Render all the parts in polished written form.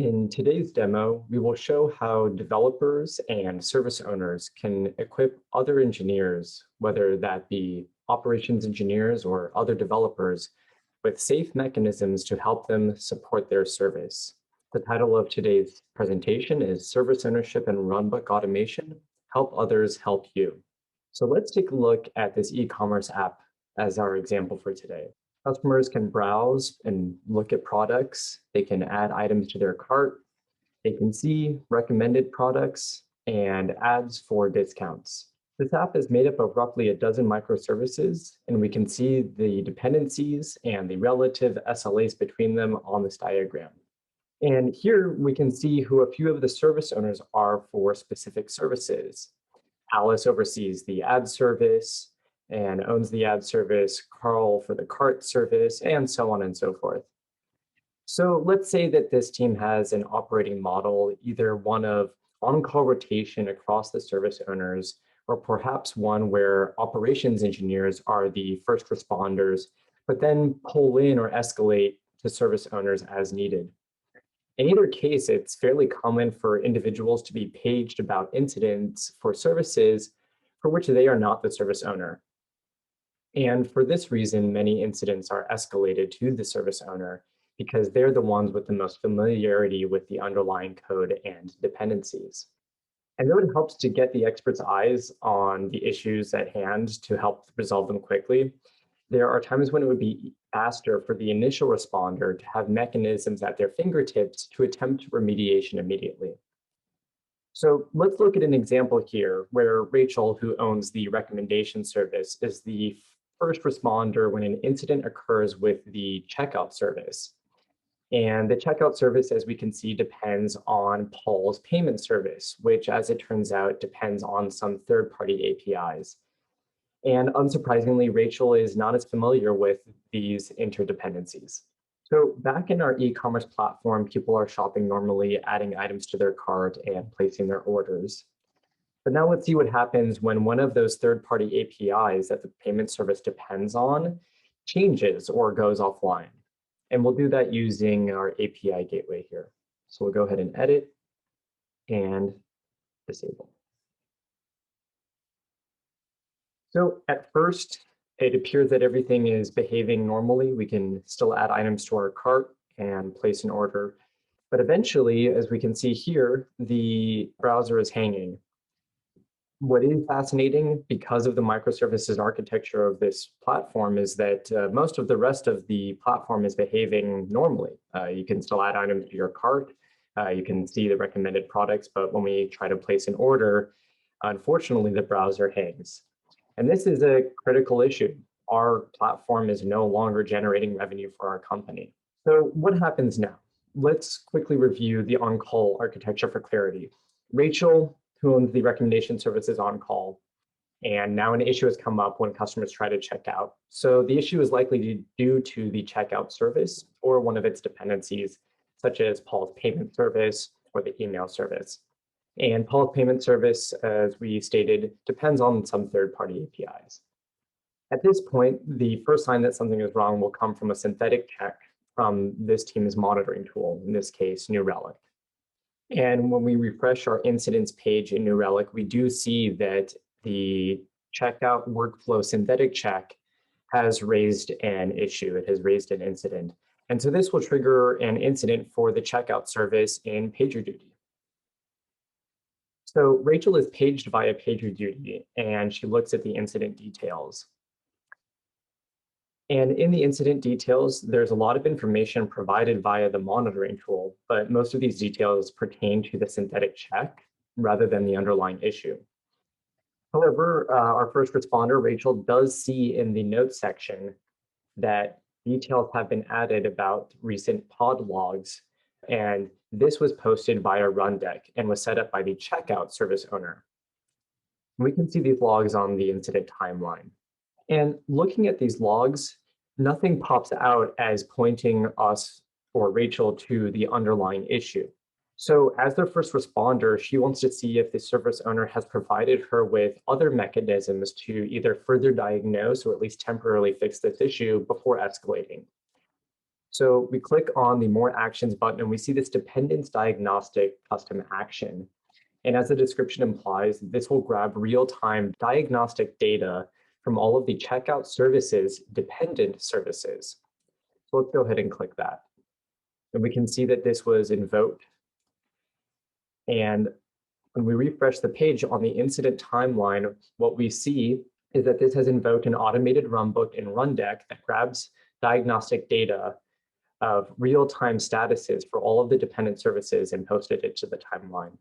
In today's demo, we will show how developers and service owners can equip other engineers, whether that be operations engineers or other developers, with safe mechanisms to help them support their service. The title of today's presentation is Service Ownership and Runbook Automation, Help Others Help You. So let's take a look at this e-commerce app as our example for today. Customers can browse and look at products. They can add items to their cart. They can see recommended products and ads for discounts. This app is made up of roughly a dozen microservices, and we can see the dependencies and the relative SLAs between them on this diagram. And here we can see who a few of the service owners are for specific services. Alice oversees the ad service and owns the ad service, Carl for the cart service, and so on and so forth. So let's say that this team has an operating model, either one of on-call rotation across the service owners, or perhaps one where operations engineers are the first responders, but then pull in or escalate to service owners as needed. In either case, it's fairly common for individuals to be paged about incidents for services for which they are not the service owner. And for this reason, many incidents are escalated to the service owner because they're the ones with the most familiarity with the underlying code and dependencies. And though it helps to get the expert's eyes on the issues at hand to help resolve them quickly, there are times when it would be faster for the initial responder to have mechanisms at their fingertips to attempt remediation immediately. So let's look at an example here where Rachel, who owns the recommendation service, is the first responder when an incident occurs with the checkout service. And the checkout service, as we can see, depends on Paul's payment service, which, as it turns out, depends on some third-party APIs. And unsurprisingly, Rachel is not as familiar with these interdependencies. So back in our e-commerce platform, people are shopping normally, adding items to their cart and placing their orders. But now let's see what happens when one of those third-party APIs that the payment service depends on changes or goes offline. And we'll do that using our API gateway here. So we'll go ahead and edit and disable. So at first, it appears that everything is behaving normally. We can still add items to our cart and place an order. But eventually, as we can see here, the browser is hanging. What is fascinating because of the microservices architecture of this platform is that most of the rest of the platform is behaving normally. You can still add items to your cart. You can see the recommended products, but when we try to place an order, unfortunately, the browser hangs. And this is a critical issue. Our platform is no longer generating revenue for our company. So what happens now? Let's quickly review the on-call architecture for clarity. Rachel, who owns the recommendation service, is on call. And now an issue has come up when customers try to check out. So the issue is likely due to the checkout service or one of its dependencies, such as Paul's payment service or the email service. And Paul's payment service, as we stated, depends on some third-party APIs. At this point, the first sign that something is wrong will come from a synthetic check from this team's monitoring tool, in this case, New Relic. And when we refresh our incidents page in New Relic, we do see that the checkout workflow synthetic check has raised an issue. It has raised an incident. And so this will trigger an incident for the checkout service in PagerDuty. So Rachel is paged via PagerDuty, and she looks at the incident details. And in the incident details, there's a lot of information provided via the monitoring tool, but most of these details pertain to the synthetic check rather than the underlying issue. However, our first responder, Rachel, does see in the notes section that details have been added about recent pod logs, and this was posted via Rundeck and was set up by the checkout service owner. We can see these logs on the incident timeline. And looking at these logs, nothing pops out as pointing us or Rachel to the underlying issue. So as their first responder, she wants to see if the service owner has provided her with other mechanisms to either further diagnose or at least temporarily fix this issue before escalating. So we click on the More Actions button and we see this dependence diagnostic custom action. And as the description implies, this will grab real-time diagnostic data from all of the checkout services dependent services. So let's go ahead and click that. And we can see that this was invoked. And when we refresh the page on the incident timeline, what we see is that this has invoked an automated runbook in Rundeck that grabs diagnostic data of real-time statuses for all of the dependent services and posted it to the timeline.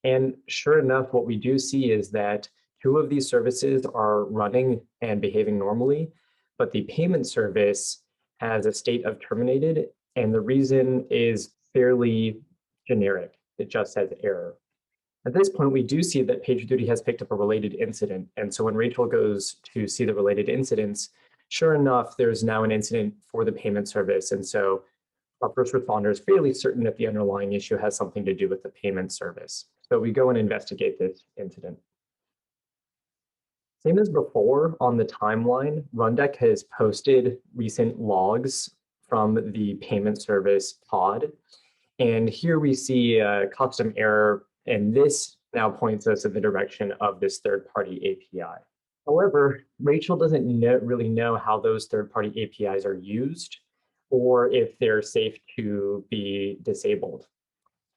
And sure enough, what we do see is that 2 of these services are running and behaving normally, but the payment service has a state of terminated, and the reason is fairly generic. It just says error. At this point, we do see that PagerDuty has picked up a related incident. And so when Rachel goes to see the related incidents, sure enough, there's now an incident for the payment service. And so our first responder is fairly certain that the underlying issue has something to do with the payment service. So we go and investigate this incident. Same as before, on the timeline, Rundeck has posted recent logs from the payment service pod. And here we see a custom error, and this now points us in the direction of this third-party API. However, Rachel doesn't really know how those third-party APIs are used or if they're safe to be disabled.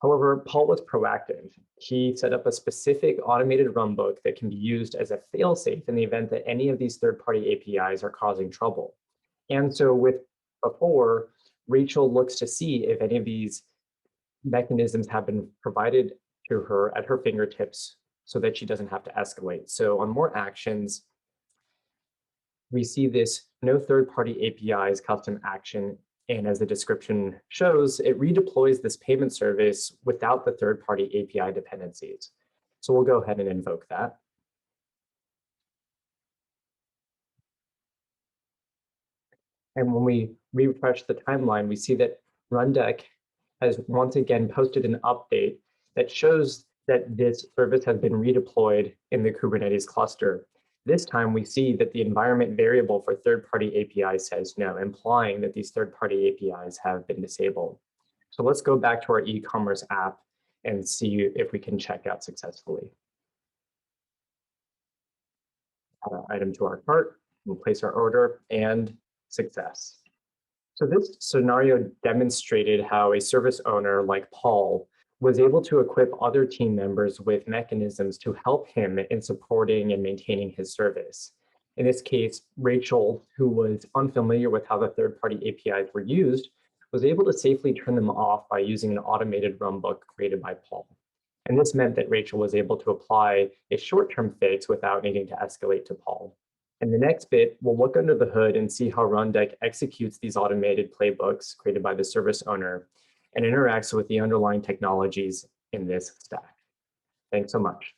However, Paul was proactive. He set up a specific automated runbook that can be used as a fail-safe in the event that any of these third-party APIs are causing trouble. And so with before, Rachel looks to see if any of these mechanisms have been provided to her at her fingertips so that she doesn't have to escalate. So on More Actions, we see this no third-party APIs custom action. And as the description shows, it redeploys this payment service without the third-party API dependencies. So we'll go ahead and invoke that. And when we refresh the timeline, we see that Rundeck has once again posted an update that shows that this service has been redeployed in the Kubernetes cluster. This time we see that the environment variable for third-party API says no, implying that these third-party APIs have been disabled. So let's go back to our e-commerce app and see if we can check out successfully. Add an item to our cart, we'll place our order, and success. So this scenario demonstrated how a service owner like Paul was able to equip other team members with mechanisms to help him in supporting and maintaining his service. In this case, Rachel, who was unfamiliar with how the third-party APIs were used, was able to safely turn them off by using an automated runbook created by Paul. And this meant that Rachel was able to apply a short-term fix without needing to escalate to Paul. In the next bit, we'll look under the hood and see how Rundeck executes these automated playbooks created by the service owner and interacts with the underlying technologies in this stack. Thanks so much.